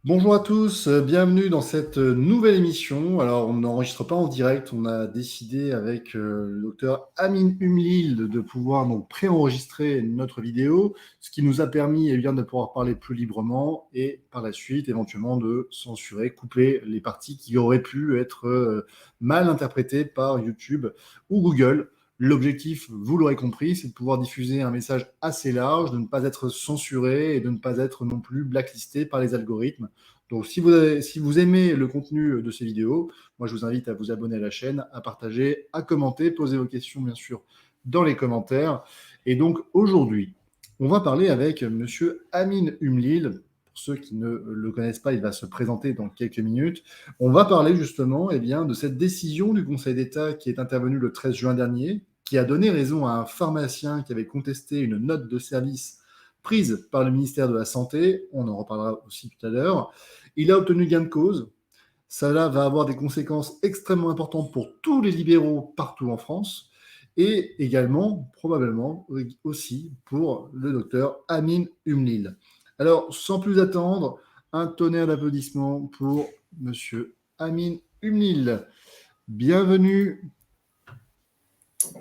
Bonjour à tous, bienvenue dans cette nouvelle émission. Alors, on n'enregistre pas en direct, on a décidé avec le docteur Amin Humlil de pouvoir donc préenregistrer notre vidéo, ce qui nous a permis de pouvoir parler plus librement et par la suite éventuellement de censurer, couper les parties qui auraient pu être mal interprétées par YouTube ou Google. L'objectif, vous l'aurez compris, c'est de pouvoir diffuser un message assez large, de ne pas être censuré et de ne pas être non plus blacklisté par les algorithmes. Donc, si vous aimez le contenu de ces vidéos, moi, je vous invite à vous abonner à la chaîne, à partager, à commenter, poser vos questions, bien sûr, dans les commentaires. Et donc, aujourd'hui, on va parler avec Monsieur Amin Humlil. Pour ceux qui ne le connaissent pas, il va se présenter dans quelques minutes. On va parler justement de cette décision du Conseil d'État qui est intervenue le 13 juin dernier, qui a donné raison à un pharmacien qui avait contesté une note de service prise par le ministère de la Santé. On en reparlera aussi tout à l'heure. Il a obtenu gain de cause. Cela va avoir des conséquences extrêmement importantes pour tous les libéraux partout en France et également, probablement, aussi pour le docteur Amin Humlil. Alors, sans plus attendre, un tonnerre d'applaudissements pour monsieur Amin Humlil. Bienvenue.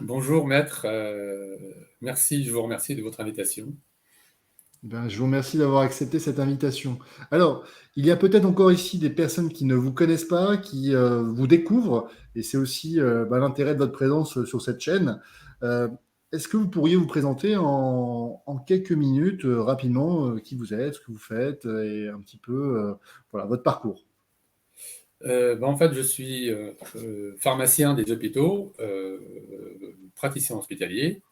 Bonjour maître, merci, je vous remercie de votre invitation. Je vous remercie d'avoir accepté cette invitation. Alors, il y a peut-être encore ici des personnes qui ne vous connaissent pas, qui vous découvrent, et c'est aussi l'intérêt de votre présence sur cette chaîne. Euh, Est-ce que vous pourriez vous présenter en quelques minutes, rapidement, qui vous êtes, ce que vous faites, et un petit peu voilà, votre parcours? En fait, je suis pharmacien des hôpitaux, praticien hospitalier,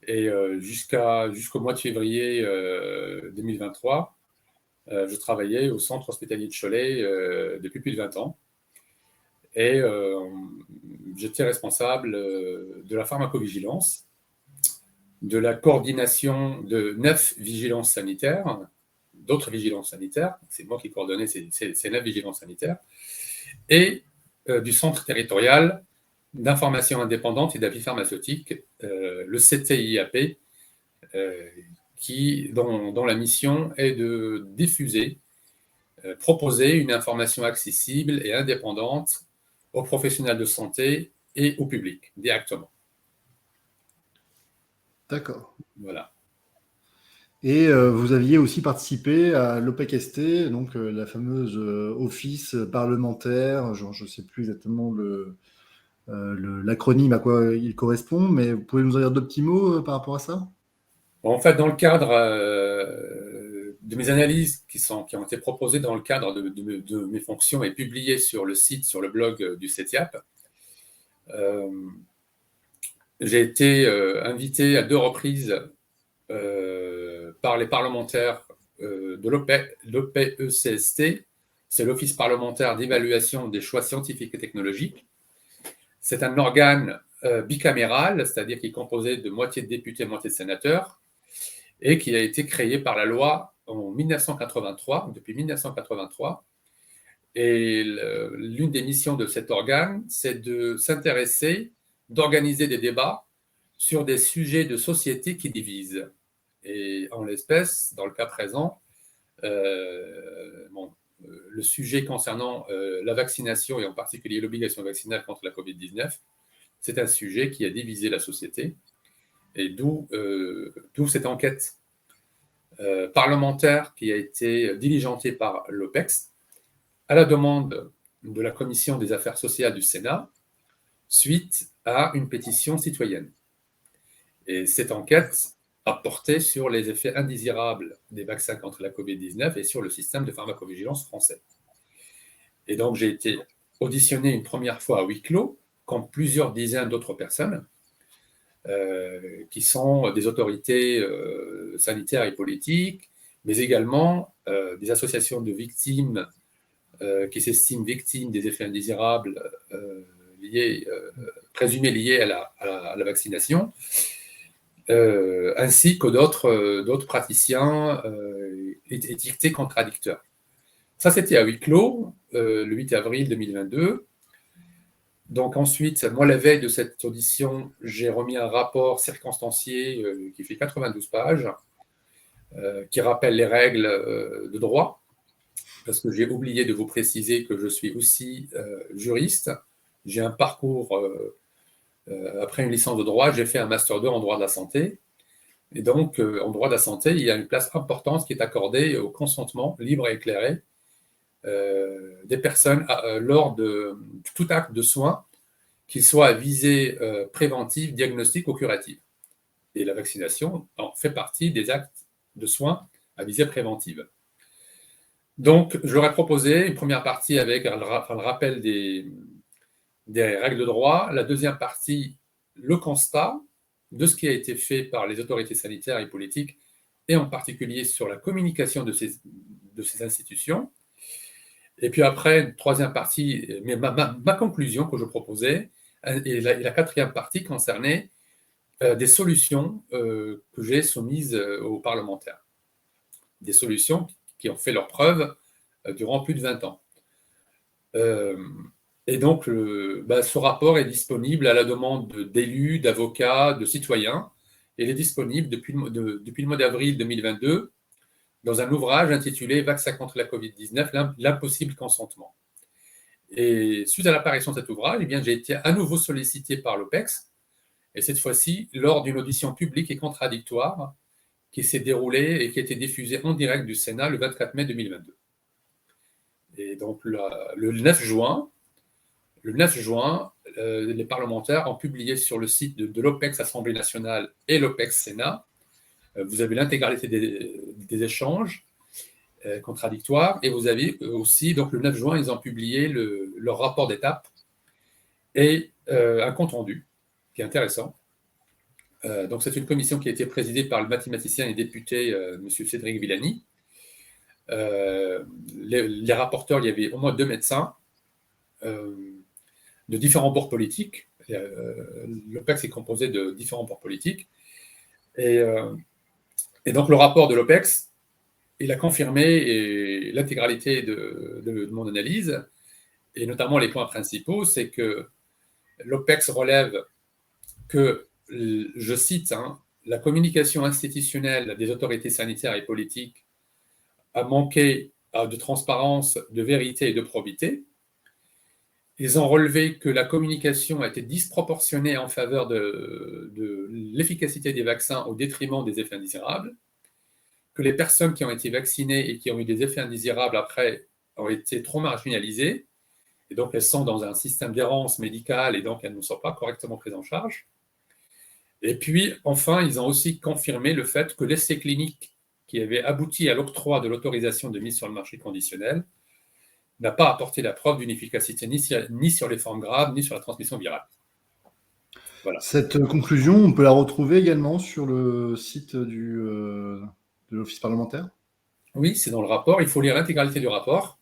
et jusqu'au mois de février 2023, je travaillais au centre hospitalier de Cholet depuis plus de 20 ans. Et j'étais responsable de la pharmacovigilance, de la coordination de 9 vigilances sanitaires, d'autres vigilances sanitaires, c'est moi qui coordonnais ces 9 vigilances sanitaires, et du centre territorial d'information indépendante et d'avis pharmaceutique, le CTIAP, dont la mission est de diffuser, proposer une information accessible et indépendante aux professionnels de santé et au public directement. D'accord. Voilà. Et vous aviez aussi participé à l'OPEC-ST, donc la fameuse office parlementaire, genre, je ne sais plus exactement l'acronyme à quoi il correspond, mais vous pouvez nous en dire deux petits mots par rapport à ça? En fait, dans le cadre de mes analyses qui ont été proposées dans le cadre de mes fonctions et publiées sur le site, sur le blog du CETIAP, j'ai été invité à 2 reprises par les parlementaires de l'OPECST, c'est l'Office parlementaire d'évaluation des choix scientifiques et technologiques. C'est un organe bicaméral, c'est-à-dire qui est composé de moitié de députés, moitié de sénateurs, et qui a été créé par la loi en 1983, depuis 1983. Et l'une des missions de cet organe, c'est de s'intéresser, d'organiser des débats sur des sujets de société qui divisent. Et en l'espèce, dans le cas présent, le sujet concernant la vaccination et en particulier l'obligation vaccinale contre la Covid-19, c'est un sujet qui a divisé la société et d'où cette enquête parlementaire qui a été diligentée par l'OPEX à la demande de la Commission des affaires sociales du Sénat suite à une pétition citoyenne. Et cette enquête a porté sur les effets indésirables des vaccins contre la Covid-19 et sur le système de pharmacovigilance français. Et donc, j'ai été auditionné une première fois à huis clos, comme plusieurs dizaines d'autres personnes, qui sont des autorités sanitaires et politiques, mais également des associations de victimes qui s'estiment victimes des effets indésirables présumés liés à la vaccination, ainsi que d'autres praticiens étiquetés contradicteurs. Ça, c'était à huis clos, le 8 avril 2022. Donc ensuite, moi, la veille de cette audition, j'ai remis un rapport circonstancié qui fait 92 pages, qui rappelle les règles de droit parce que j'ai oublié de vous préciser que je suis aussi juriste. J'ai un parcours, après une licence de droit, j'ai fait un Master 2 en droit de la santé. Et donc, en droit de la santé, il y a une place importante qui est accordée au consentement libre et éclairé des personnes lors de tout acte de soins, qu'il soit à visée préventive, diagnostique ou curative. Et la vaccination en fait partie des actes de soins à visée préventive. Donc, j'aurais proposé une première partie avec le rappel des règles de droit, la deuxième partie, le constat de ce qui a été fait par les autorités sanitaires et politiques, et en particulier sur la communication de ces institutions. Et puis après, une troisième partie, ma conclusion que je proposais, et la quatrième partie concernait des solutions que j'ai soumises aux parlementaires. Des solutions qui ont fait leur preuve durant plus de 20 ans. Et donc, ce rapport est disponible à la demande d'élus, d'avocats, de citoyens. Il est disponible depuis le mois d'avril 2022 dans un ouvrage intitulé « Vaccin contre la Covid-19, l'impossible consentement ». Et suite à l'apparition de cet ouvrage, eh bien, j'ai été à nouveau sollicité par l'OPEX, et cette fois-ci lors d'une audition publique et contradictoire qui s'est déroulée et qui a été diffusée en direct du Sénat le 24 mai 2022. Et donc, le 9 juin, les parlementaires ont publié sur le site de l'OPEX Assemblée nationale et l'OPEX Sénat, vous avez l'intégralité des échanges contradictoires, et vous avez aussi, donc le 9 juin, ils ont publié leur rapport d'étape et un compte-rendu qui est intéressant. Donc, c'est une commission qui a été présidée par le mathématicien et député M. Cédric Villani. Les rapporteurs, il y avait au moins 2 médecins de différents bords politiques. L'OPEX est composé de différents bords politiques. Et donc, le rapport de l'OPEX, il a confirmé l'intégralité de mon analyse, et notamment les points principaux, c'est que l'OPEX relève que, je cite, la communication institutionnelle des autorités sanitaires et politiques a manqué de transparence, de vérité et de probité. Ils ont relevé que la communication a été disproportionnée en faveur de l'efficacité des vaccins au détriment des effets indésirables, que les personnes qui ont été vaccinées et qui ont eu des effets indésirables après ont été trop marginalisées, et donc elles sont dans un système d'errance médicale et donc elles ne sont pas correctement prises en charge. Et puis, enfin, ils ont aussi confirmé le fait que l'essai clinique qui avait abouti à l'octroi de l'autorisation de mise sur le marché conditionnel n'a pas apporté la preuve d'une efficacité ni sur les formes graves, ni sur la transmission virale. Voilà. Cette conclusion, on peut la retrouver également sur le site de l'Office parlementaire? Oui, c'est dans le rapport. Il faut lire l'intégralité du rapport.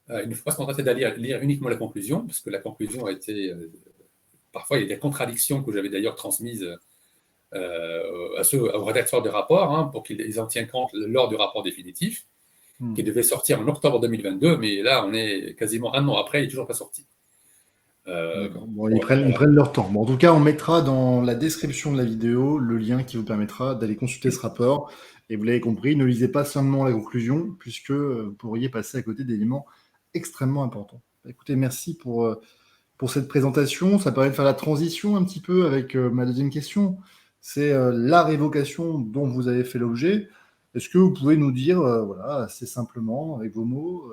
Il ne faut pas se contenter d'aller lire uniquement la conclusion, parce que la conclusion a été... parfois, il y a des contradictions que j'avais d'ailleurs transmises aux rédacteurs de rapport, pour qu'ils en tiennent compte lors du rapport définitif, qui devait sortir en octobre 2022, mais là, on est quasiment 1 an après, il n'est toujours pas sorti. Bon, ils prennent leur temps. Bon, en tout cas, on mettra dans la description de la vidéo le lien qui vous permettra d'aller consulter ce rapport. Et vous l'avez compris, ne lisez pas seulement la conclusion, puisque vous pourriez passer à côté d'éléments extrêmement importants. Écoutez, merci pour cette présentation. Ça permet de faire la transition un petit peu avec ma deuxième question. C'est la révocation dont vous avez fait l'objet. Est-ce que vous pouvez nous dire, voilà, assez simplement, avec vos mots,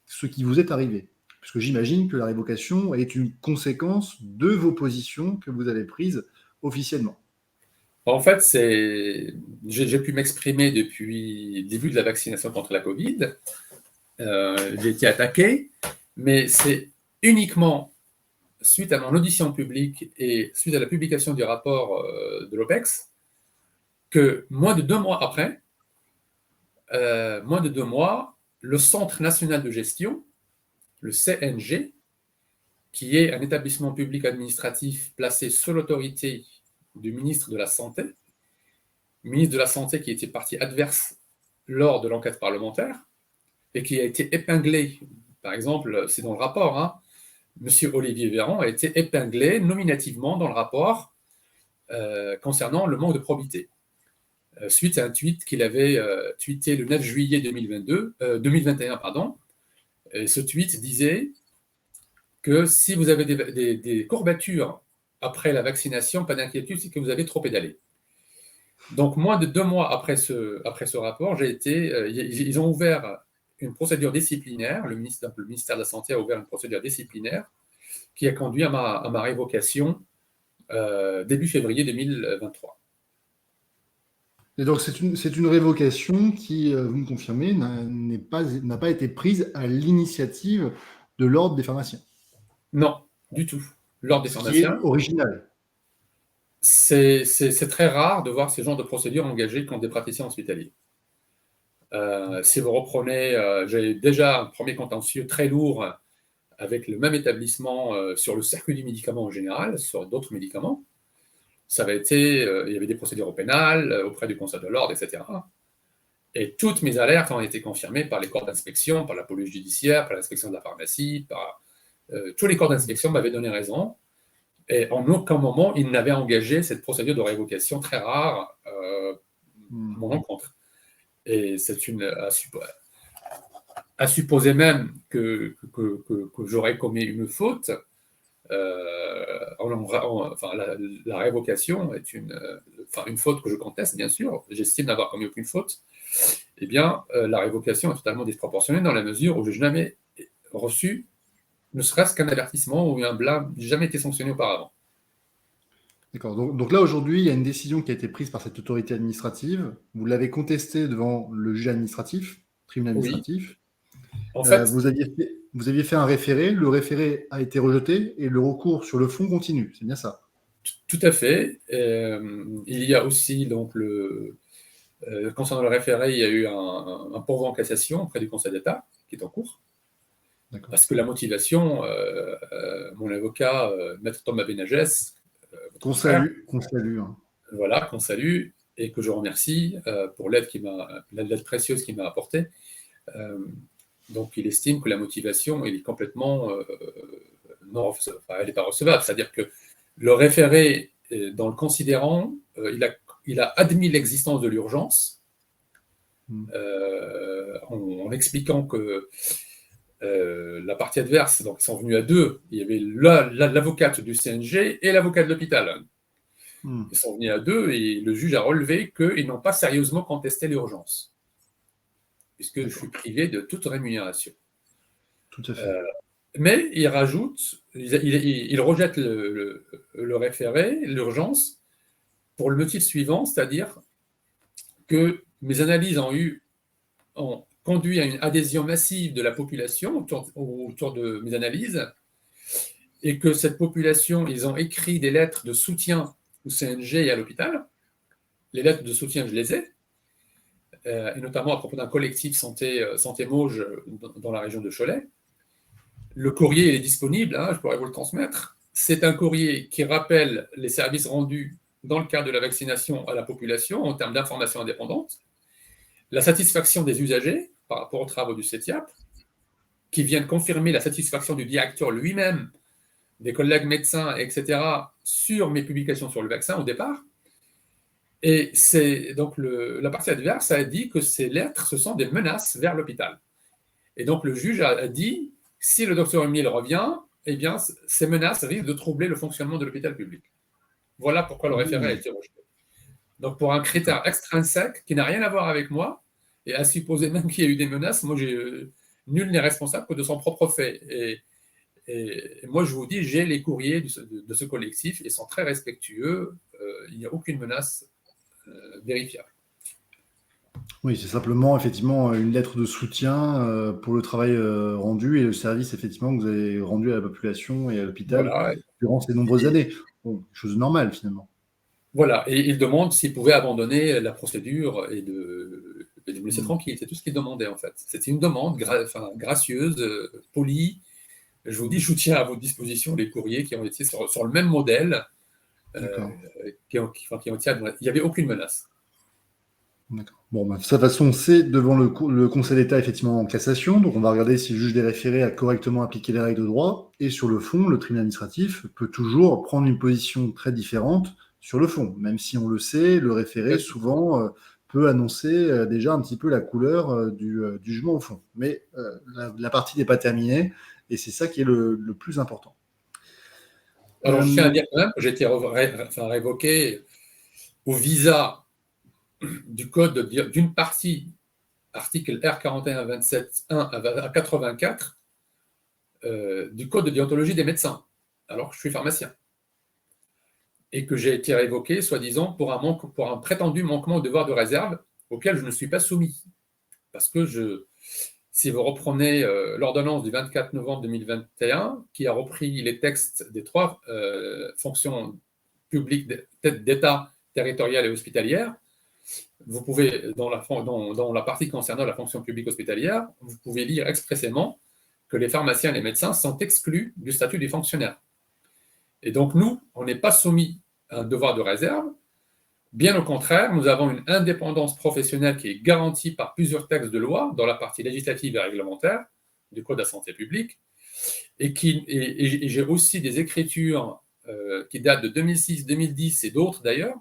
ce qui vous est arrivé? Parce que j'imagine que la révocation est une conséquence de vos positions que vous avez prises officiellement. En fait, j'ai pu m'exprimer depuis le début de la vaccination contre la Covid. J'ai été attaqué, mais c'est uniquement suite à mon audition publique et suite à la publication du rapport de l'OPEX que moins de 2 mois après, le Centre national de gestion, le CNG, qui est un établissement public administratif placé sous l'autorité du ministre de la Santé, ministre de la Santé qui était partie adverse lors de l'enquête parlementaire et qui a été épinglé, par exemple, c'est dans le rapport, Monsieur Olivier Véran a été épinglé nominativement dans le rapport concernant le manque de probité. suite à un tweet qu'il avait tweeté le 9 juillet 2021. Pardon. Et ce tweet disait que si vous avez des courbatures après la vaccination, pas d'inquiétude, c'est que vous avez trop pédalé. Donc, moins de 2 mois après ce rapport, ils ont ouvert une procédure disciplinaire, le ministère de la Santé a ouvert une procédure disciplinaire qui a conduit à ma révocation début février 2023. Et donc, c'est une révocation qui, vous me confirmez, n'a pas été prise à l'initiative de l'Ordre des pharmaciens. Non, du tout. L'Ordre des Ce qui est pharmaciens, original. c'est très rare de voir ce genre de procédure engagée contre des praticiens hospitaliers. Si vous reprenez, j'ai déjà un premier contentieux très lourd avec le même établissement sur le circuit du médicament en général, sur d'autres médicaments. Ça avait été, il y avait des procédures au pénal, auprès du Conseil de l'Ordre, etc. Et toutes mes alertes ont été confirmées par les corps d'inspection, par la police judiciaire, par l'inspection de la pharmacie, par tous les corps d'inspection m'avaient donné raison. Et en aucun moment, ils n'avaient engagé cette procédure de révocation très rare à mon encontre. Et c'est à supposer même que j'aurais commis une faute. La révocation est une faute que je conteste, bien sûr. J'estime n'avoir commis aucune faute. Eh bien, la révocation est totalement disproportionnée dans la mesure où je n'ai jamais reçu ne serait-ce qu'un avertissement ou un blâme, j'ai jamais été sanctionné auparavant. D'accord. Donc là, aujourd'hui, il y a une décision qui a été prise par cette autorité administrative. Vous l'avez contestée devant le juge administratif, tribunal administratif. Oui. En fait, vous aviez fait un référé. Le référé a été rejeté et le recours sur le fond continue. C'est bien ça? Tout à fait. Il y a aussi, donc, concernant le référé, il y a eu un pourvoi en cassation auprès du Conseil d'État qui est en cours. Parce que la motivation, mon avocat, Maître Thomas Benagès, qu'on salue. Voilà, qu'on salue et que je remercie pour l'aide précieuse qu'il m'a apportée. Donc, il estime que la motivation elle est complètement elle n'est pas recevable. C'est-à-dire que le référé, dans le considérant, il a admis l'existence de l'urgence en expliquant que la partie adverse, donc ils sont venus à deux, il y avait l'avocate du CNG et l'avocat de l'hôpital. Ils sont venus à deux et le juge a relevé qu'ils n'ont pas sérieusement contesté l'urgence, puisque je suis privé de toute rémunération. Tout à fait. Mais il rajoute, il rejette le référé, l'urgence, pour le motif suivant, c'est-à-dire que mes analyses ont conduit à une adhésion massive de la population autour de mes analyses, et que cette population, ils ont écrit des lettres de soutien au CNG et à l'hôpital. Les lettres de soutien, je les ai, et notamment à propos d'un collectif Santé Mauges dans la région de Cholet. Le courrier est disponible, je pourrais vous le transmettre. C'est un courrier qui rappelle les services rendus dans le cadre de la vaccination à la population en termes d'informations indépendantes, la satisfaction des usagers par rapport aux travaux du CETIAP, qui viennent confirmer la satisfaction du directeur lui-même, des collègues médecins, etc., sur mes publications sur le vaccin au départ. Et c'est donc la partie adverse a dit que ces lettres, ce sont des menaces vers l'hôpital. Et donc le juge a dit, si le docteur Emile revient, eh bien, ces menaces risquent de troubler le fonctionnement de l'hôpital public. Voilà pourquoi le référé a été rejeté. Donc pour un critère extrinsèque qui n'a rien à voir avec moi, et à supposer même qu'il y a eu des menaces, moi, nul n'est responsable que de son propre fait. Et moi, je vous dis, j'ai les courriers de ce collectif, ils sont très respectueux, il n'y a aucune menace vérifiable. Oui, c'est simplement effectivement une lettre de soutien pour le travail rendu et le service effectivement que vous avez rendu à la population et à l'hôpital durant ces nombreuses années. Bon, chose normale finalement. Voilà, et il demande s'il pouvait abandonner la procédure et de me laisser tranquille. C'est tout ce qu'il demandait en fait. C'était une demande gracieuse, polie. Je vous dis, je vous tiens à votre disposition les courriers qui ont été sur le même modèle. Il n'y avait aucune menace. D'accord. Bon, de toute façon, c'est devant le Conseil d'État, effectivement, en cassation. Donc, on va regarder si le juge des référés a correctement appliqué les règles de droit. Et sur le fond, le tribunal administratif peut toujours prendre une position très différente sur le fond. Même si on le sait, le référé, souvent, peut annoncer déjà un petit peu la couleur du jugement au fond. Mais la partie n'est pas terminée, et c'est ça qui est le plus important. Alors, je tiens à dire quand même que j'ai été révoqué au visa du code d'une partie, article R4127.1 à 84, du code de déontologie des médecins, alors que je suis pharmacien. Et que j'ai été révoqué, soi-disant, pour un prétendu manquement au devoir de réserve auquel je ne suis pas soumis. Parce que si vous reprenez l'ordonnance du 24 novembre 2021, qui a repris les textes des 3 fonctions publiques d'État, territoriales et hospitalières, vous pouvez, dans la partie concernant la fonction publique hospitalière, vous pouvez lire expressément que les pharmaciens et les médecins sont exclus du statut des fonctionnaires. Et donc, nous, on n'est pas soumis à un devoir de réserve. Bien au contraire, nous avons une indépendance professionnelle qui est garantie par plusieurs textes de loi dans la partie législative et réglementaire du Code de la santé publique. Et j'ai aussi des écritures qui datent de 2006, 2010 et d'autres d'ailleurs,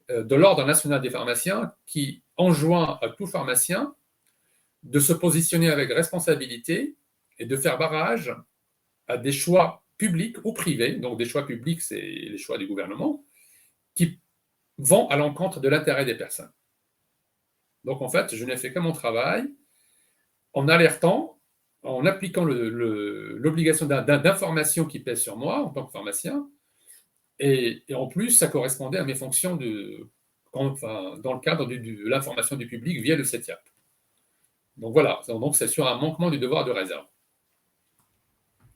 de l'Ordre national des pharmaciens qui enjoint à tout pharmacien de se positionner avec responsabilité et de faire barrage à des choix publics ou privés, donc des choix publics, c'est les choix du gouvernement, qui vont à l'encontre de l'intérêt des personnes. Donc en fait, je n'ai fait que mon travail en alertant, en appliquant l'obligation d'information qui pèse sur moi en tant que pharmacien, et en plus, ça correspondait à mes fonctions dans le cadre de l'information du public via le CETIAP. Donc voilà, donc c'est sur un manquement du devoir de réserve.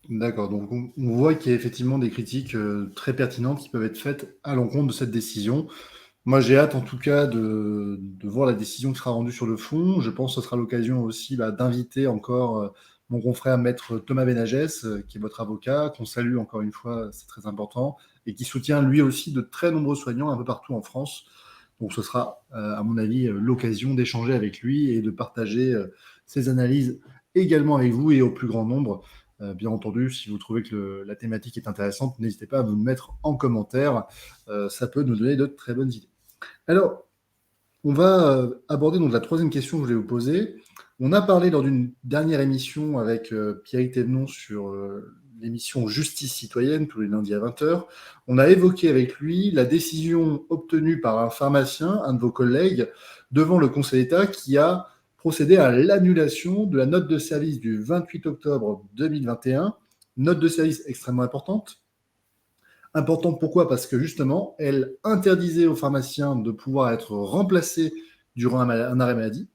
D'accord, donc on voit qu'il y a effectivement des critiques très pertinentes qui peuvent être faites à l'encontre de cette décision. Moi, j'ai hâte en tout cas de voir la décision qui sera rendue sur le fond. Je pense que ce sera l'occasion aussi d'inviter encore mon confrère maître Thomas Benagès, qui est votre avocat, qu'on salue encore une fois, c'est très important, et qui soutient lui aussi de très nombreux soignants un peu partout en France. Donc ce sera, à mon avis, l'occasion d'échanger avec lui et de partager ses analyses également avec vous et au plus grand nombre. Bien entendu, si vous trouvez que la thématique est intéressante, n'hésitez pas à vous mettre en commentaire. Ça peut nous donner de très bonnes idées. Alors, on va aborder donc la troisième question que je vais vous poser. On a parlé lors d'une dernière émission avec Pierrick Thévenon sur l'émission Justice citoyenne, tous les lundis à 20h. On a évoqué avec lui la décision obtenue par un pharmacien, un de vos collègues, devant le Conseil d'État qui a procédé à l'annulation de la note de service du 28 octobre 2021. Note de service extrêmement importante. Importante pourquoi? Parce que justement, elle interdisait aux pharmaciens de pouvoir être remplacés durant un arrêt maladie.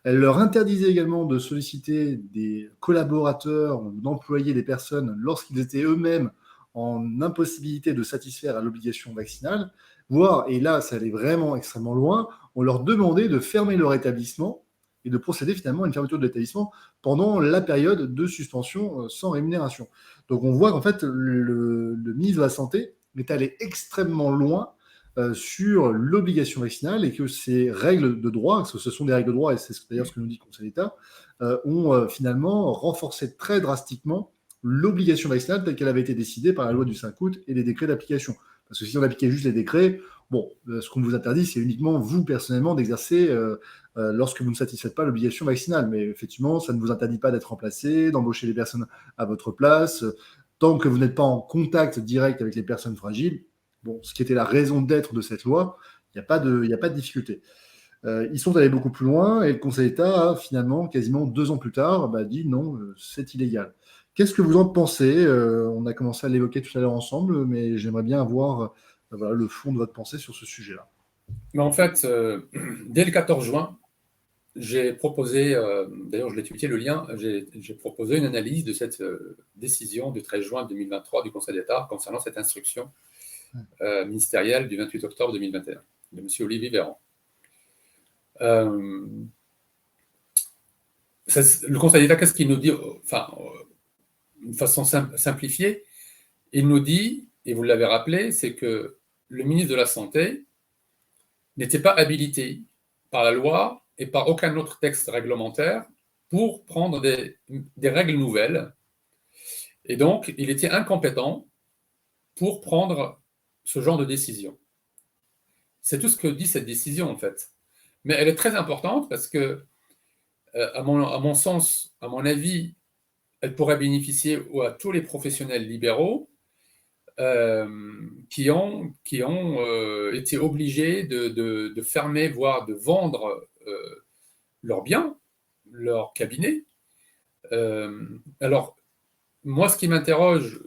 Elle leur interdisait également de solliciter des collaborateurs ou d'employer des personnes lorsqu'ils étaient eux-mêmes en impossibilité de satisfaire à l'obligation vaccinale, voire, et là ça allait vraiment extrêmement loin, on leur demandait de fermer leur établissement et de procéder finalement à une fermeture de l'établissement pendant la période de suspension sans rémunération. Donc on voit qu'en fait le ministre de la Santé est allé extrêmement loin sur l'obligation vaccinale et que ces règles de droit, parce que ce sont des règles de droit, et c'est d'ailleurs ce que nous dit le Conseil d'État, ont finalement renforcé très drastiquement l'obligation vaccinale telle qu'elle avait été décidée par la loi du 5 août et les décrets d'application. Parce que si on appliquait juste les décrets, bon, ce qu'on vous interdit, c'est uniquement vous, personnellement, d'exercer lorsque vous ne satisfaites pas l'obligation vaccinale. Mais effectivement, ça ne vous interdit pas d'être remplacé, d'embaucher les personnes à votre place, tant que vous n'êtes pas en contact direct avec les personnes fragiles. Bon, ce qui était la raison d'être de cette loi, il n'y a pas de difficulté. Ils sont allés beaucoup plus loin et le Conseil d'État a finalement, quasiment 2 ans plus tard, dit non, c'est illégal. Qu'est-ce que vous en pensez? On a commencé à l'évoquer tout à l'heure ensemble, mais j'aimerais bien avoir le fond de votre pensée sur ce sujet-là. Mais en fait, dès le 14 juin, j'ai proposé, d'ailleurs je l'ai tweeté le lien, j'ai proposé une analyse de cette décision du 13 juin 2023 du Conseil d'État concernant cette instruction ministérielle du 28 octobre 2021 de M. Olivier Véran. Le Conseil d'État, qu'est-ce qu'il nous dit? De façon simplifiée, il nous dit, et vous l'avez rappelé, c'est que le ministre de la Santé n'était pas habilité par la loi et par aucun autre texte réglementaire pour prendre des règles nouvelles. Et donc, il était incompétent pour prendre ce genre de décision. C'est tout ce que dit cette décision, en fait. Mais elle est très importante parce que, à mon sens, à mon avis, elle pourrait bénéficier à tous les professionnels libéraux qui ont été obligés de fermer, voire de vendre leurs biens, leur cabinet. Alors, moi, ce qui m'interroge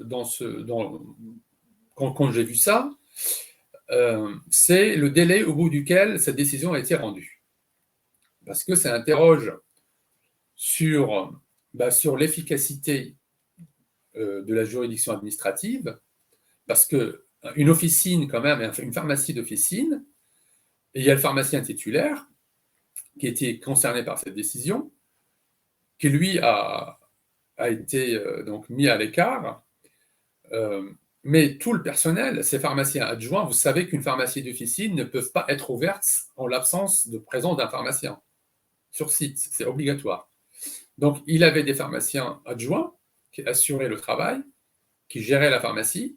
quand j'ai vu ça, c'est le délai au bout duquel cette décision a été rendue. Parce que ça interroge sur l'efficacité de la juridiction administrative, parce qu'une officine, quand même, une pharmacie d'officine, et il y a le pharmacien titulaire qui était concerné par cette décision, qui lui a été donc mis à l'écart. Mais tout le personnel, ces pharmaciens adjoints, vous savez qu'une pharmacie d'officine ne peut pas être ouverte en l'absence de présence d'un pharmacien sur site, c'est obligatoire. Donc, il avait des pharmaciens adjoints qui assuraient le travail, qui géraient la pharmacie.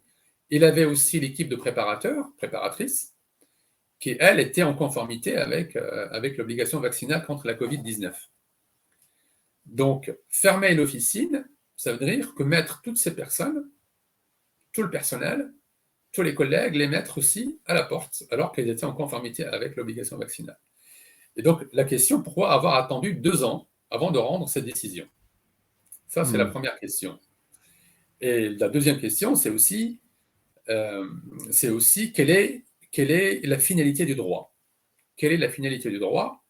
Il avait aussi l'équipe de préparatrices, qui, elle, était en conformité avec l'obligation vaccinale contre la Covid-19. Donc, fermer l'officine, ça veut dire que mettre toutes ces personnes, tout le personnel, tous les collègues, les mettre aussi à la porte, alors qu'elles étaient en conformité avec l'obligation vaccinale. Et donc, la question, pourquoi avoir attendu 2 ans avant de rendre cette décision? Ça, c'est la première question. Et la deuxième question, c'est aussi quelle est la finalité du droit? Quelle est la finalité du droit?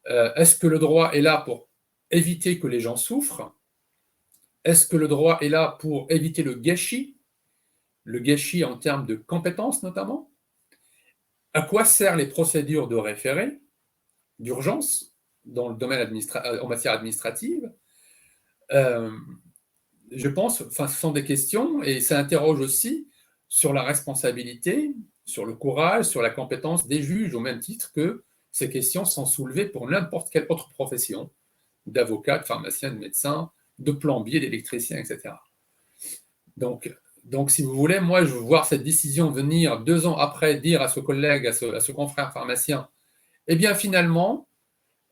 Est-ce que le droit est là pour éviter que les gens souffrent? Est-ce que le droit est là pour éviter le gâchis en termes de compétences notamment? À quoi servent les procédures de référé, d'urgence, dans le domaine en matière administrative? Je pense, ce sont des questions, et ça interroge aussi sur la responsabilité, sur le courage, sur la compétence des juges, au même titre que ces questions sont soulevées pour n'importe quelle autre profession, d'avocat, de pharmacien, de médecin, de plombier, d'électricien, etc. Donc, si vous voulez, moi, je veux voir cette décision venir 2 ans après, dire à ce collègue, à ce confrère pharmacien, eh bien, finalement,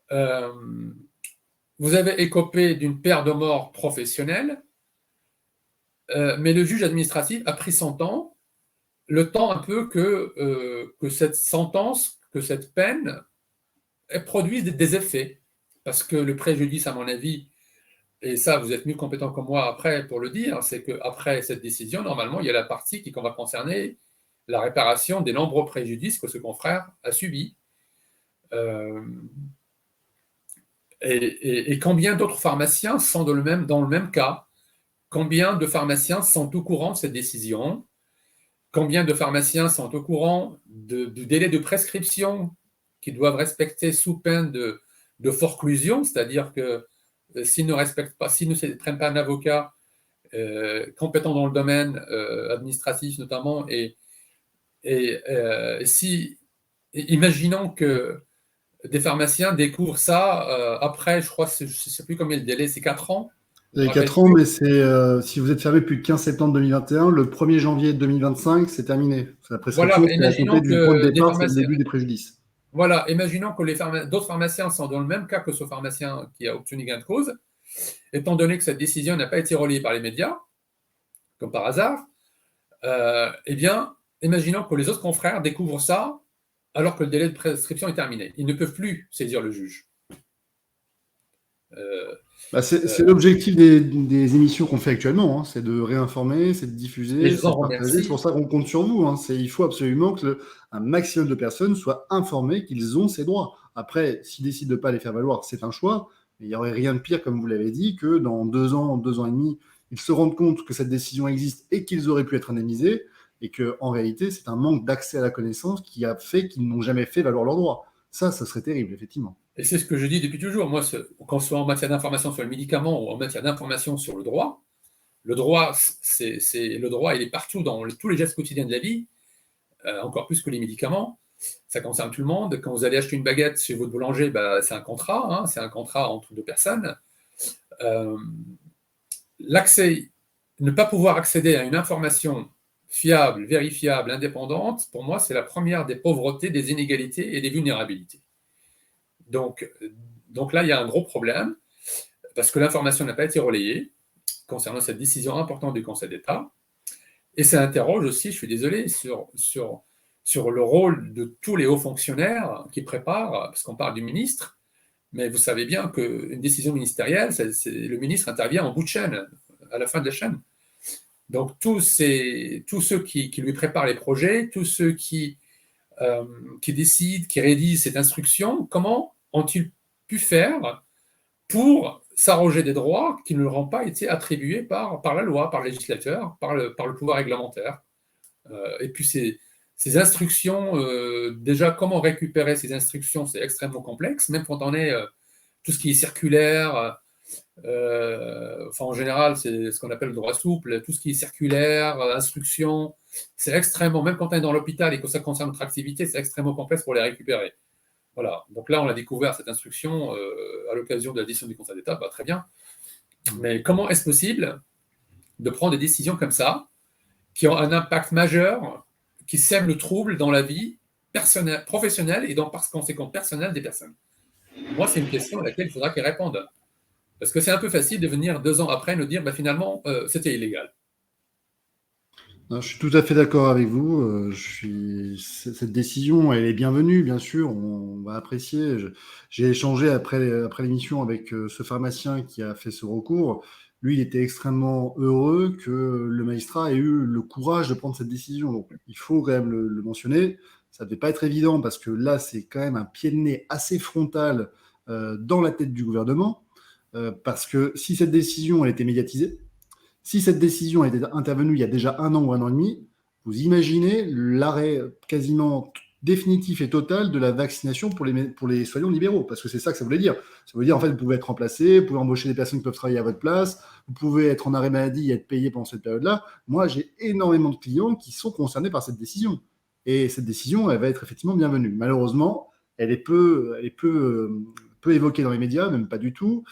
vous avez écopé d'une paire de morts professionnelles, mais le juge administratif a pris son temps, le temps un peu que cette sentence, que cette peine produise des effets. Parce que le préjudice, à mon avis, et ça, vous êtes mieux compétent que moi après pour le dire, c'est qu'après cette décision, normalement, il y a la partie qui va concerner la réparation des nombreux préjudices que ce confrère a subis. Et combien d'autres pharmaciens sont dans le même cas? Combien de pharmaciens sont au courant de cette décision? Combien de pharmaciens sont au courant du délai de prescription qu'ils doivent respecter sous peine de forclusion, c'est-à-dire que s'ils ne respectent pas, s'ils ne prennent pas un avocat compétent dans le domaine administratif notamment, imaginons que des pharmaciens découvrent ça après, je crois, je ne sais plus combien le délai, c'est 4 ans. Vous avez 4 ans, mais si vous êtes fermé depuis le 15 septembre 2021, le 1er janvier 2025, c'est terminé. La prescription, Voilà, c'est à compter du point de départ, c'est le début des préjudices. Voilà, imaginons que d'autres pharmaciens sont dans le même cas que ce pharmacien qui a obtenu gain de cause, étant donné que cette décision n'a pas été relayée par les médias, comme par hasard, eh bien, imaginons que les autres confrères découvrent ça alors que le délai de prescription est terminé. Ils ne peuvent plus saisir le juge. C'est l'objectif des émissions qu'on fait actuellement, hein, c'est de réinformer, c'est de diffuser, c'est de partager. C'est pour ça qu'on compte sur vous. Hein. Il faut absolument qu'un maximum de personnes soient informées qu'ils ont ces droits. Après, s'ils décident de ne pas les faire valoir, c'est un choix. Mais il n'y aurait rien de pire, comme vous l'avez dit, que dans 2 ans, 2 ans et demi, ils se rendent compte que cette décision existe et qu'ils auraient pu être indemnisés, et qu'en réalité, c'est un manque d'accès à la connaissance qui a fait qu'ils n'ont jamais fait valoir leurs droits. Ça serait terrible, effectivement. Et c'est ce que je dis depuis toujours. Moi, quand ce soit en matière d'information sur le médicament ou en matière d'information sur le droit, le droit, il est partout dans tous les gestes quotidiens de la vie, encore plus que les médicaments. Ça concerne tout le monde. Quand vous allez acheter une baguette chez votre boulanger, c'est un contrat, hein, c'est un contrat entre 2 personnes. Ne pas pouvoir accéder à une information fiable, vérifiable, indépendante, pour moi, c'est la première des pauvretés, des inégalités et des vulnérabilités. Donc, donc là, il y a un gros problème, parce que l'information n'a pas été relayée concernant cette décision importante du Conseil d'État. Et ça interroge aussi, je suis désolé, sur le rôle de tous les hauts fonctionnaires qui préparent, parce qu'on parle du ministre, mais vous savez bien qu'une décision ministérielle, le ministre intervient en bout de chaîne, à la fin de la chaîne. Donc tous ceux qui lui préparent les projets, tous ceux qui décident, qui rédigent cette instruction, comment ont-ils pu faire pour s'arroger des droits qui ne leur ont pas été attribués par la loi, par le législateur, par le pouvoir réglementaire. Et puis ces instructions, déjà comment récupérer ces instructions, c'est extrêmement complexe, même quand on est tout ce qui est circulaire, enfin en général c'est ce qu'on appelle le droit souple, tout ce qui est circulaire, instruction, c'est extrêmement, même quand on est dans l'hôpital et que ça concerne notre activité, c'est extrêmement complexe pour les récupérer. Voilà, donc là on a découvert cette instruction à l'occasion de la décision du Conseil d'État, bah, très bien. Mais comment est-ce possible de prendre des décisions comme ça, qui ont un impact majeur, qui sèment le trouble dans la vie personnelle, professionnelle et donc par conséquent personnelle des personnes? Moi, c'est une question à laquelle il faudra qu'ils répondent. Parce que c'est un peu facile de venir 2 ans après nous dire, bah, finalement, c'était illégal. Non, je suis tout à fait d'accord avec vous. Cette décision, elle est bienvenue, bien sûr. On va apprécier. J'ai échangé après l'émission avec ce pharmacien qui a fait ce recours. Lui, il était extrêmement heureux que le magistrat ait eu le courage de prendre cette décision. Donc, il faut quand même le mentionner. Ça ne devait pas être évident parce que là, c'est quand même un pied de nez assez frontal dans la tête du gouvernement. Parce que si cette décision elle était médiatisée, si cette décision était intervenue il y a déjà 1 an ou 1 an et demi, vous imaginez l'arrêt quasiment définitif et total de la vaccination pour les soignants libéraux, parce que c'est ça que ça voulait dire. Ça veut dire, en fait, vous pouvez être remplacé, vous pouvez embaucher des personnes qui peuvent travailler à votre place, vous pouvez être en arrêt maladie et être payé pendant cette période-là. Moi, j'ai énormément de clients qui sont concernés par cette décision. Et cette décision, elle va être effectivement bienvenue. Malheureusement, elle est peu évoquée dans les médias, même pas du tout.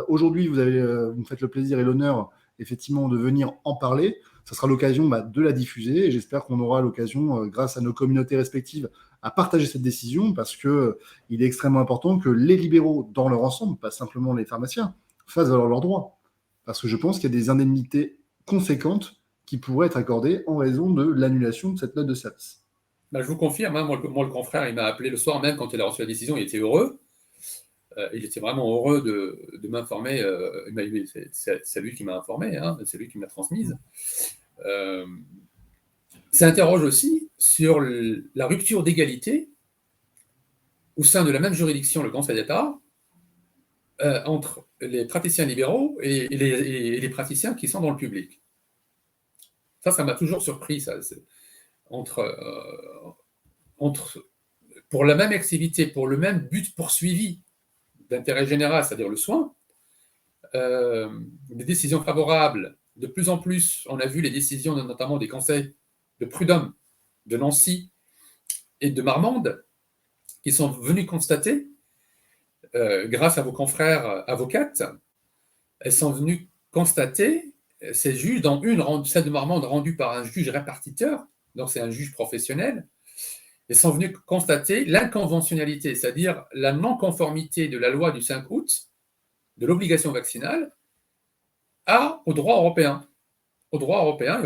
Aujourd'hui, vous me faites le plaisir et l'honneur effectivement de venir en parler. Ça sera l'occasion de la diffuser et j'espère qu'on aura l'occasion, grâce à nos communautés respectives, à partager cette décision parce que il est extrêmement important que les libéraux, dans leur ensemble, pas simplement les pharmaciens, fassent valoir leurs droits. Parce que je pense qu'il y a des indemnités conséquentes qui pourraient être accordées en raison de l'annulation de cette note de service. Bah, je vous confirme, hein, moi, le confrère, il m'a appelé le soir même quand il a reçu la décision, il était heureux. Il était vraiment heureux de m'informer. C'est lui qui m'a informé, hein, c'est lui qui m'a transmise. Ça interroge aussi sur la rupture d'égalité au sein de la même juridiction, le Conseil d'État, entre les praticiens libéraux et les praticiens qui sont dans le public. Ça m'a toujours surpris. Ça, pour la même activité, pour le même but poursuivi d'intérêt général, c'est-à-dire le soin, des décisions favorables. De plus en plus, on a vu les décisions notamment des conseils de Prud'homme, de Nancy et de Marmande, qui sont venus constater, grâce à vos confrères avocates, elles sont venues constater, ces juges, dans celle de Marmande rendue par un juge répartiteur, donc c'est un juge professionnel, elles sont venues constater l'inconventionnalité, c'est-à-dire la non-conformité de la loi du 5 août, de l'obligation vaccinale, au droit européen et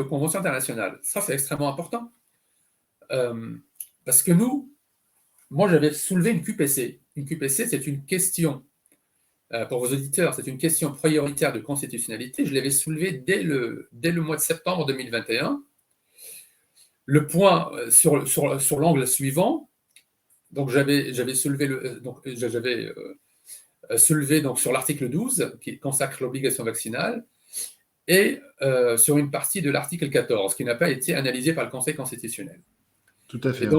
aux conventions internationales. Ça, c'est extrêmement important. Parce que moi, j'avais soulevé une QPC. Une QPC, c'est une question, pour vos auditeurs, c'est une question prioritaire de constitutionnalité. Je l'avais soulevée dès le mois de septembre 2021. Le point sur l'angle suivant, donc j'avais soulevé donc, sur l'article 12, qui consacre l'obligation vaccinale, et sur une partie de l'article 14, qui n'a pas été analysé par le Conseil constitutionnel. Tout à fait.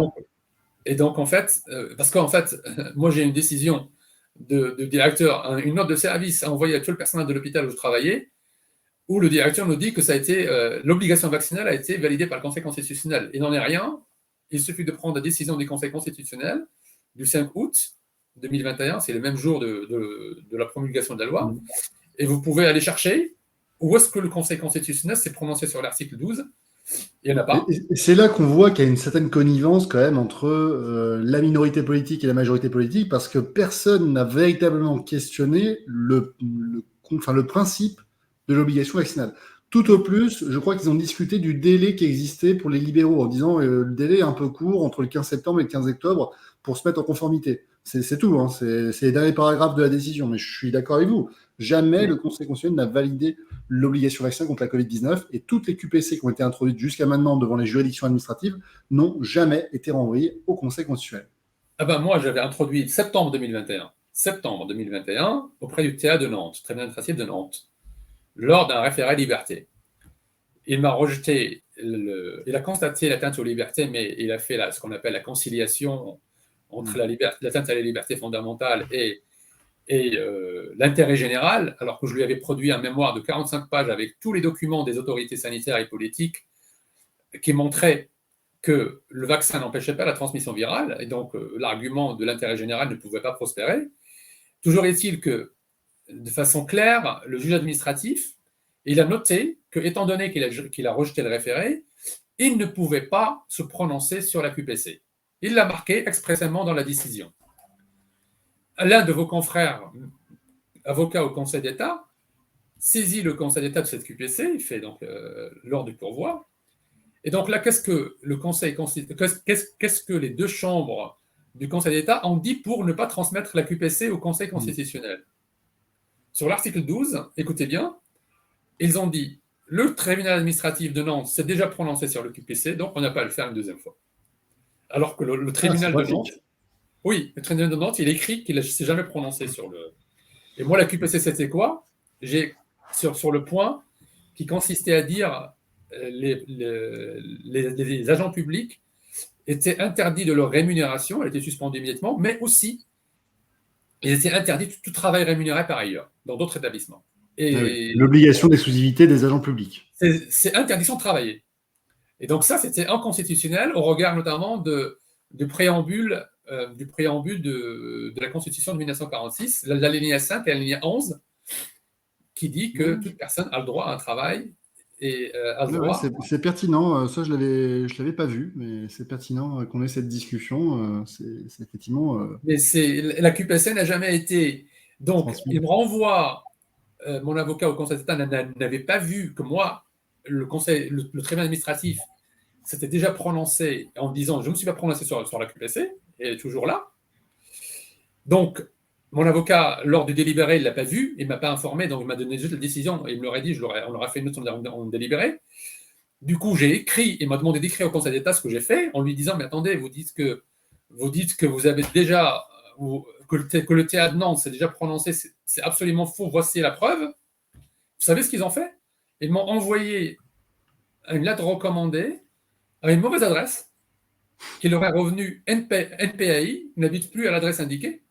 Et donc en fait, parce qu'en fait, moi j'ai une décision de directeur, une note de service à envoyer à tout le personnel de l'hôpital où je travaillais, où le directeur nous dit que l'obligation vaccinale a été validée par le Conseil constitutionnel. Il n'en est rien. Il suffit de prendre la décision du Conseil constitutionnel du 5 août 2021, c'est le même jour de la promulgation de la loi, et vous pouvez aller chercher où est-ce que le Conseil constitutionnel s'est prononcé sur l'article 12, Il n'y en a pas. Et c'est là qu'on voit qu'il y a une certaine connivence quand même entre la minorité politique et la majorité politique, parce que personne n'a véritablement questionné le principe de l'obligation vaccinale. Tout au plus, je crois qu'ils ont discuté du délai qui existait pour les libéraux, en disant le délai est un peu court entre le 15 septembre et le 15 octobre pour se mettre en conformité. C'est tout, hein, c'est les derniers paragraphes de la décision, mais je suis d'accord avec vous. Jamais le Conseil constitutionnel n'a validé l'obligation vaccinale contre la Covid-19 et toutes les QPC qui ont été introduites jusqu'à maintenant devant les juridictions administratives n'ont jamais été renvoyées au Conseil constitutionnel. Ah ben moi, j'avais introduit septembre 2021, auprès du TA de Nantes, tribunal administratif de Nantes, lors d'un référé liberté. Il m'a rejeté, il a constaté l'atteinte aux libertés, mais il a fait ce qu'on appelle la conciliation entre l'atteinte à la liberté fondamentale et l'intérêt général, alors que je lui avais produit un mémoire de 45 pages avec tous les documents des autorités sanitaires et politiques qui montraient que le vaccin n'empêchait pas la transmission virale, et donc l'argument de l'intérêt général ne pouvait pas prospérer. Toujours est-il que, de façon claire, le juge administratif, il a noté que, étant donné qu'il a rejeté le référé, il ne pouvait pas se prononcer sur la QPC. Il l'a marqué expressément dans la décision. L'un de vos confrères, avocat au Conseil d'État, saisit le Conseil d'État de cette QPC, il fait donc l'ordre du pourvoi. Et donc là, qu'est-ce que les deux chambres du Conseil d'État ont dit pour ne pas transmettre la QPC au Conseil constitutionnel? Sur l'article 12, écoutez bien, ils ont dit le tribunal administratif de Nantes s'est déjà prononcé sur le QPC, donc on n'a pas à le faire une deuxième fois. Alors que le tribunal de Nantes, oui, le tribunal de Nantes, il écrit qu'il ne s'est jamais prononcé sur le. Et moi, la QPC, c'était quoi? J'ai sur le point qui consistait à dire les agents publics étaient interdits de leur rémunération, elle était suspendue immédiatement, mais aussi ils étaient interdits de tout travail rémunéré par ailleurs, dans d'autres établissements. Et l'obligation d'exclusivité des agents publics. C'est interdiction de travailler. Et donc ça, c'était inconstitutionnel au regard notamment du préambule de la Constitution de 1946, l'alinéa 5 et l'alinéa 11, qui dit que toute personne a le droit à un travail et a le droit. C'est pertinent, ça je l'avais pas vu, mais c'est pertinent qu'on ait cette discussion. C'est effectivement. Mais la QPC n'a jamais été. Donc, il me renvoie. Mon avocat au Conseil d'État n'avait pas vu que moi, le tribunal administratif s'était déjà prononcé en disant je ne me suis pas prononcé sur la QPC, et elle est toujours là. Donc, mon avocat, lors du délibéré, il ne l'a pas vu, il ne m'a pas informé, donc il m'a donné juste la décision, et il me l'aurait dit, on aurait fait une note en délibéré. Du coup, j'ai écrit, il m'a demandé d'écrire au Conseil d'État ce que j'ai fait, en lui disant, mais attendez, vous dites que vous avez déjà, que le TA de Nantes s'est déjà prononcé, c'est absolument faux, voici la preuve. Vous savez ce qu'ils ont fait? Ils m'ont envoyé une lettre recommandée à une mauvaise adresse, qui leur est revenue NPAI, n'habite plus à l'adresse indiquée.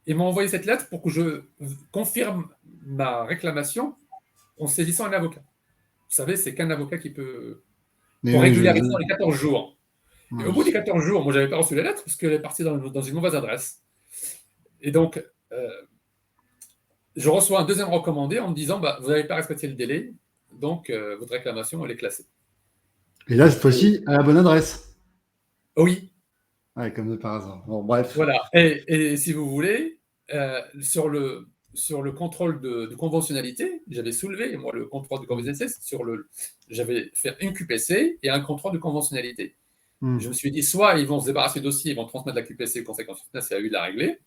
Ils m'ont envoyé cette lettre pour que je confirme ma réclamation en saisissant un avocat. Vous savez, c'est qu'un avocat qui peut régulariser dans les 14 jours. Et au bout des 14 jours, moi, je n'avais pas reçu la lettre parce qu'elle est partie dans une mauvaise adresse. Et donc, je reçois un deuxième recommandé en me disant vous n'avez pas respecté le délai, donc votre réclamation, elle est classée. Et là, cette fois-ci, à la bonne adresse. Oui. Ouais, comme par hasard. Bon, bref. Voilà. Et si vous voulez, sur le contrôle de conventionnalité, j'avais soulevé, moi, le contrôle de conventionnalité, j'avais fait une QPC et un contrôle de conventionnalité. Je me suis dit, soit ils vont se débarrasser du dossier, ils vont transmettre la QPC au Conseil constitutionnel, c'est à eux de la régler,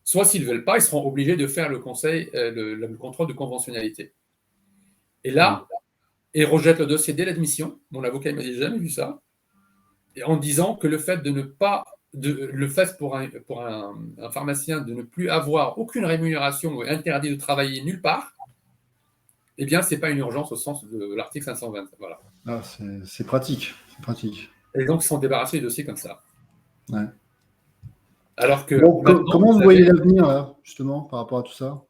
soit s'ils ne veulent pas, ils seront obligés de faire le contrôle de conventionnalité. Et là, ils rejettent le dossier dès l'admission. Mon avocat m'a dit, j'ai jamais vu ça. Et en disant que le fait de ne pas, le fait pour un pharmacien de ne plus avoir aucune rémunération ou interdit de travailler nulle part, eh bien, ce n'est pas une urgence au sens de l'article 520. Voilà. Ah, c'est pratique. C'est pratique. Et donc, ils sont débarrassés des dossiers comme ça. Ouais. Alors que comment vous voyez l'avenir, là, justement, par rapport à tout ça?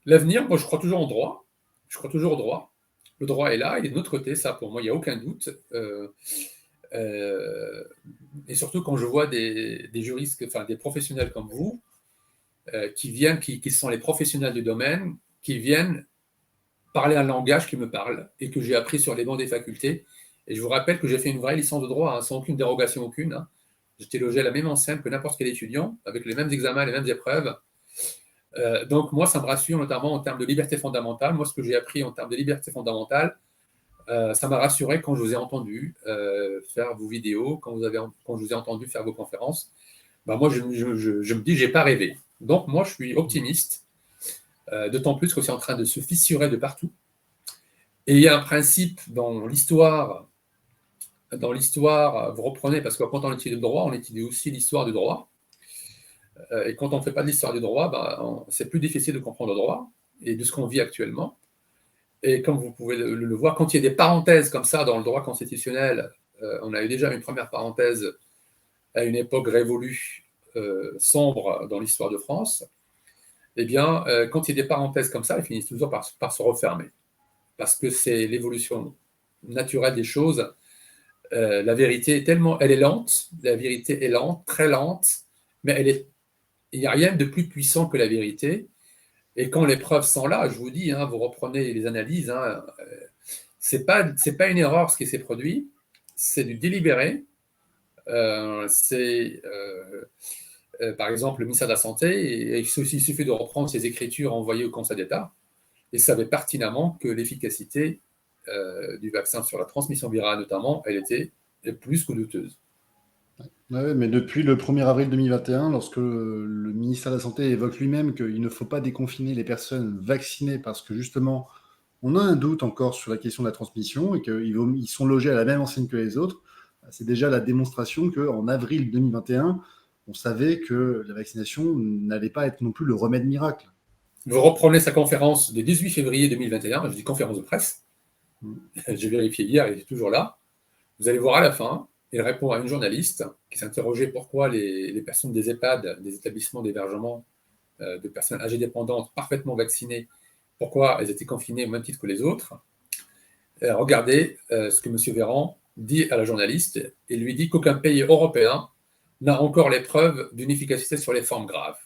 L'avenir, moi, je crois toujours en droit. Je crois toujours au droit. Le droit est là, il est de notre côté, ça, pour moi, il n'y a aucun doute. Et surtout quand je vois des juristes, enfin des professionnels comme vous, qui sont les professionnels du domaine, qui viennent parler un langage qui me parle et que j'ai appris sur les bancs des facultés. Et je vous rappelle que j'ai fait une vraie licence de droit, hein, sans aucune dérogation aucune. Hein. J'étais logé à la même enseigne que n'importe quel étudiant, avec les mêmes examens, les mêmes épreuves. Donc moi, ça me rassure notamment en termes de liberté fondamentale. Moi, ce que j'ai appris en termes de liberté fondamentale, ça m'a rassuré quand je vous ai entendu faire vos vidéos, quand je vous ai entendu faire vos conférences. Ben moi, je me dis, j'ai pas rêvé. Donc moi, je suis optimiste, d'autant plus que c'est en train de se fissurer de partout. Et il y a un principe dans l'histoire, vous reprenez, parce que quand on étudie le droit, on étudie aussi l'histoire du droit. Et quand on ne fait pas de l'histoire du droit, ben, c'est plus difficile de comprendre le droit et de ce qu'on vit actuellement. Et comme vous pouvez le voir, quand il y a des parenthèses comme ça dans le droit constitutionnel, on a eu déjà une première parenthèse à une époque révolue, sombre dans l'histoire de France, eh bien, quand il y a des parenthèses comme ça, elles finissent toujours par se refermer. Parce que c'est l'évolution naturelle des choses. La vérité est elle est lente, la vérité est lente, très lente, mais il n'y a rien de plus puissant que la vérité. Et quand les preuves sont là, je vous dis, hein, vous reprenez les analyses, hein, c'est pas une erreur ce qui s'est produit, c'est du délibéré. Par exemple, le ministère de la Santé, il suffit de reprendre ses écritures envoyées au Conseil d'État, et savait pertinemment que l'efficacité du vaccin sur la transmission virale notamment, elle était plus que douteuse. Ouais, mais depuis le 1er avril 2021, lorsque le ministère de la Santé évoque lui-même qu'il ne faut pas déconfiner les personnes vaccinées parce que justement, on a un doute encore sur la question de la transmission et qu'ils sont logés à la même enseigne que les autres, c'est déjà la démonstration qu'en avril 2021, on savait que la vaccination n'allait pas être non plus le remède miracle. Vous reprenez sa conférence du 18 février 2021, je dis conférence de presse, j'ai vérifié hier, il est toujours là. Vous allez voir à la fin, il répond à une journaliste qui s'interrogeait pourquoi les personnes des EHPAD, des établissements d'hébergement de personnes âgées dépendantes, parfaitement vaccinées, pourquoi elles étaient confinées au même titre que les autres. Regardez ce que M. Véran dit à la journaliste et lui dit qu'aucun pays européen n'a encore les preuves d'une efficacité sur les formes graves.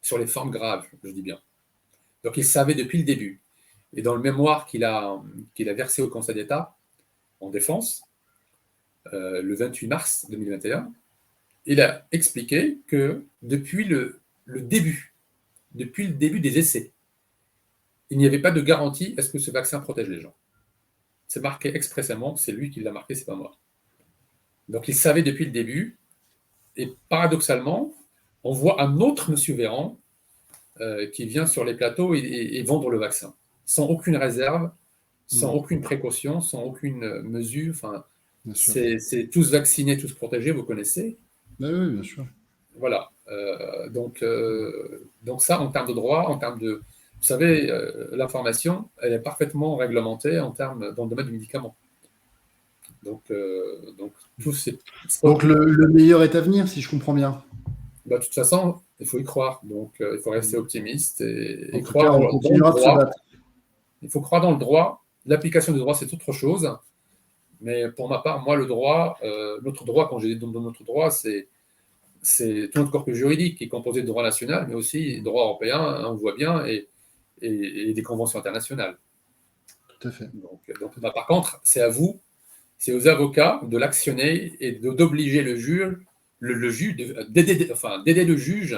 Sur les formes graves, je dis bien. Donc il savait depuis le début. Et dans le mémoire qu'il a versé au Conseil d'État en défense, le 28 mars 2021, il a expliqué que depuis le début des essais, il n'y avait pas de garantie à ce que ce vaccin protège les gens. C'est marqué expressément, c'est lui qui l'a marqué, c'est pas moi. Donc il savait depuis le début, et paradoxalement, on voit un autre monsieur Véran qui vient sur les plateaux et vendre le vaccin, sans aucune réserve, sans aucune précaution, sans aucune mesure. Enfin, c'est tous vaccinés, tous protégés, vous connaissez. Oui, bien sûr. Voilà. Donc ça, en termes de droit, en termes de... Vous savez, l'information, elle est parfaitement réglementée dans le domaine du médicament. Donc le meilleur est à venir, si je comprends bien. Bah, de toute façon, il faut y croire. Donc, il faut rester optimiste et croire dans le droit. Il faut croire dans le droit. L'application du droit, c'est autre chose. Mais pour ma part, moi, le droit, notre droit, quand j'ai dit dans notre droit, c'est tout notre corpus juridique qui est composé de droit national, mais aussi droit européen, hein, on voit bien, et des conventions internationales. Tout à fait. Donc, par contre, c'est à vous, c'est aux avocats de l'actionner et d'obliger le juge, d'aider le juge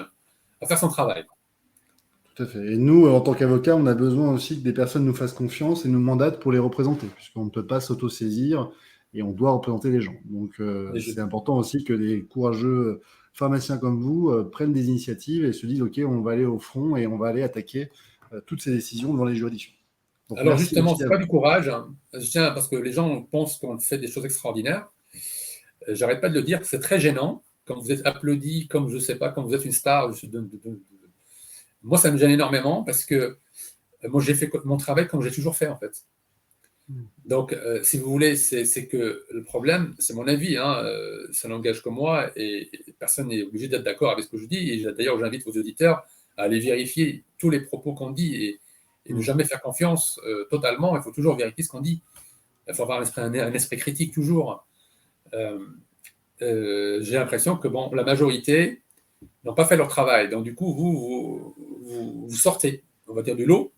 à faire son travail. Tout à fait. Et nous, en tant qu'avocats, on a besoin aussi que des personnes nous fassent confiance et nous mandatent pour les représenter, puisqu'on ne peut pas s'auto-saisir et on doit représenter les gens. Donc, c'est important aussi que des courageux pharmaciens comme vous prennent des initiatives et se disent, OK, on va aller au front et on va aller attaquer toutes ces décisions devant les juridictions. Donc, alors justement, ce n'est pas du courage, hein. Je tiens, parce que les gens pensent qu'on fait des choses extraordinaires. J'arrête pas de le dire, c'est très gênant quand vous êtes applaudi, comme je ne sais pas, quand vous êtes une star. Moi, ça me gêne énormément parce que moi, j'ai fait mon travail comme j'ai toujours fait, en fait. Donc, si vous voulez, c'est que le problème, c'est mon avis, hein, ça n'engage que moi et personne n'est obligé d'être d'accord avec ce que je dis. Et d'ailleurs, j'invite vos auditeurs à aller vérifier tous les propos qu'on dit et ne jamais faire confiance totalement. Il faut toujours vérifier ce qu'on dit. Il faut avoir un esprit critique toujours. J'ai l'impression que la majorité n'ont pas fait leur travail. Donc, du coup, vous sortez, on va dire, de l'eau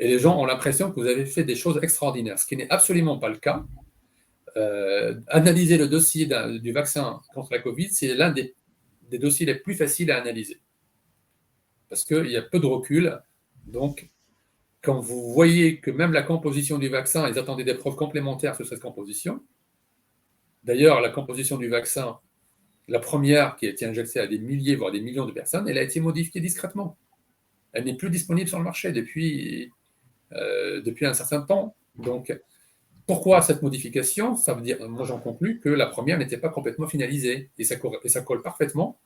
Et les gens ont l'impression que vous avez fait des choses extraordinaires, ce qui n'est absolument pas le cas. Analyser le dossier du vaccin contre la Covid, c'est l'un des dossiers les plus faciles à analyser. Parce qu'il y a peu de recul. Donc, quand vous voyez que même la composition du vaccin, ils attendaient des preuves complémentaires sur cette composition. D'ailleurs, la composition du vaccin, la première qui a été injectée à des milliers, voire des millions de personnes, elle a été modifiée discrètement. Elle n'est plus disponible sur le marché depuis un certain temps. Donc, pourquoi cette modification? Ça veut dire, moi j'en conclus que la première n'était pas complètement finalisée. Et ça colle parfaitement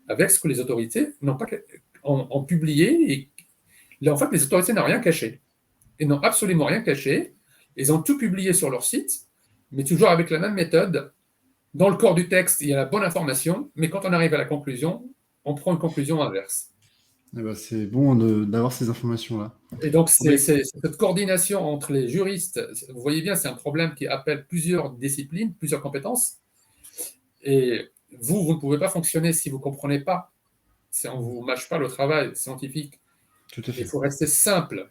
avec ce que les autorités ont publié. Et là, en fait, les autorités n'ont rien caché. Ils n'ont absolument rien caché. Ils ont tout publié sur leur site, mais toujours avec la même méthode. Dans le corps du texte, il y a la bonne information, mais quand on arrive à la conclusion, on prend une conclusion inverse. Eh ben, c'est bon d'avoir ces informations-là. Et donc, c'est cette coordination entre les juristes. Vous voyez bien, c'est un problème qui appelle plusieurs disciplines, plusieurs compétences. Et vous ne pouvez pas fonctionner si vous ne comprenez pas, si on ne vous mâche pas le travail scientifique. Tout à fait. Il faut rester simple.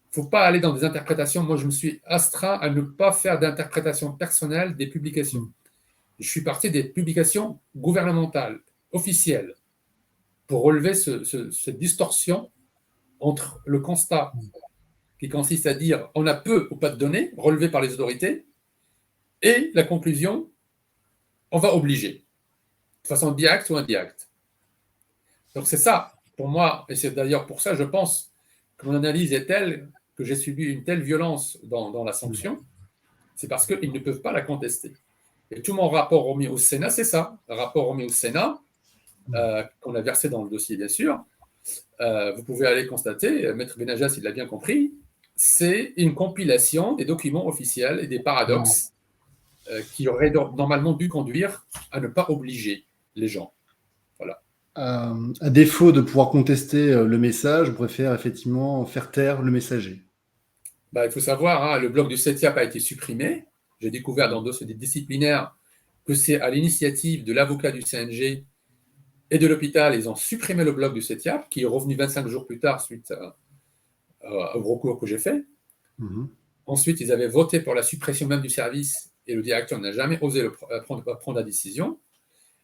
Il ne faut pas aller dans des interprétations. Moi, je me suis astreint à ne pas faire d'interprétation personnelle des publications. Je suis parti des publications gouvernementales, officielles, pour relever cette distorsion entre le constat qui consiste à dire on a peu ou pas de données relevées par les autorités et la conclusion on va obliger, de façon directe ou indirecte. Donc c'est ça, pour moi, et c'est d'ailleurs pour ça, je pense, que mon analyse est telle que j'ai subi une telle violence dans la sanction, c'est parce qu'ils ne peuvent pas la contester. Et tout mon rapport remis au Sénat, c'est ça, un rapport remis au Sénat, qu'on a versé dans le dossier, bien sûr. Vous pouvez aller constater, Maître Benajas, il l'a bien compris, c'est une compilation des documents officiels et des paradoxes qui auraient normalement dû conduire à ne pas obliger les gens. Voilà. À défaut de pouvoir contester le message, je préfère effectivement faire taire le messager. Il faut savoir, le blog du CETIAP a été supprimé. J'ai découvert dans le dossier disciplinaire que c'est à l'initiative de l'avocat du CNG et de l'hôpital, ils ont supprimé le blog du CETIAP, qui est revenu 25 jours plus tard suite au recours que j'ai fait. Ensuite, ils avaient voté pour la suppression même du service et le directeur n'a jamais osé prendre la décision.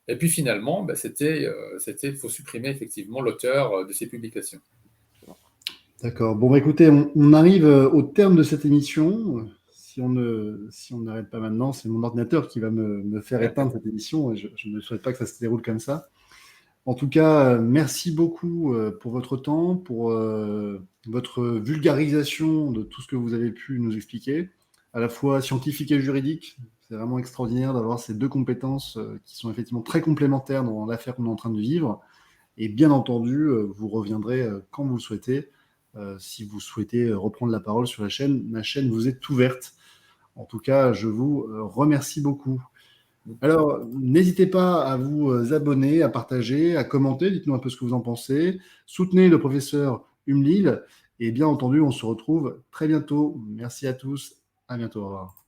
Et puis finalement, il faut supprimer effectivement l'auteur de ces publications. D'accord. Bon, écoutez, on arrive au terme de cette émission. Si on n'arrête pas maintenant, c'est mon ordinateur qui va me faire éteindre cette émission et je ne souhaite pas que ça se déroule comme ça. En tout cas, merci beaucoup pour votre temps, pour votre vulgarisation de tout ce que vous avez pu nous expliquer, à la fois scientifique et juridique. C'est vraiment extraordinaire d'avoir ces deux compétences qui sont effectivement très complémentaires dans l'affaire qu'on est en train de vivre. Et bien entendu, vous reviendrez quand vous le souhaitez. Si vous souhaitez reprendre la parole sur la chaîne, ma chaîne vous est ouverte. En tout cas, je vous remercie beaucoup. Alors, n'hésitez pas à vous abonner, à partager, à commenter. Dites-nous un peu ce que vous en pensez. Soutenez le professeur Umlil. Et bien entendu, on se retrouve très bientôt. Merci à tous. À bientôt. Au revoir.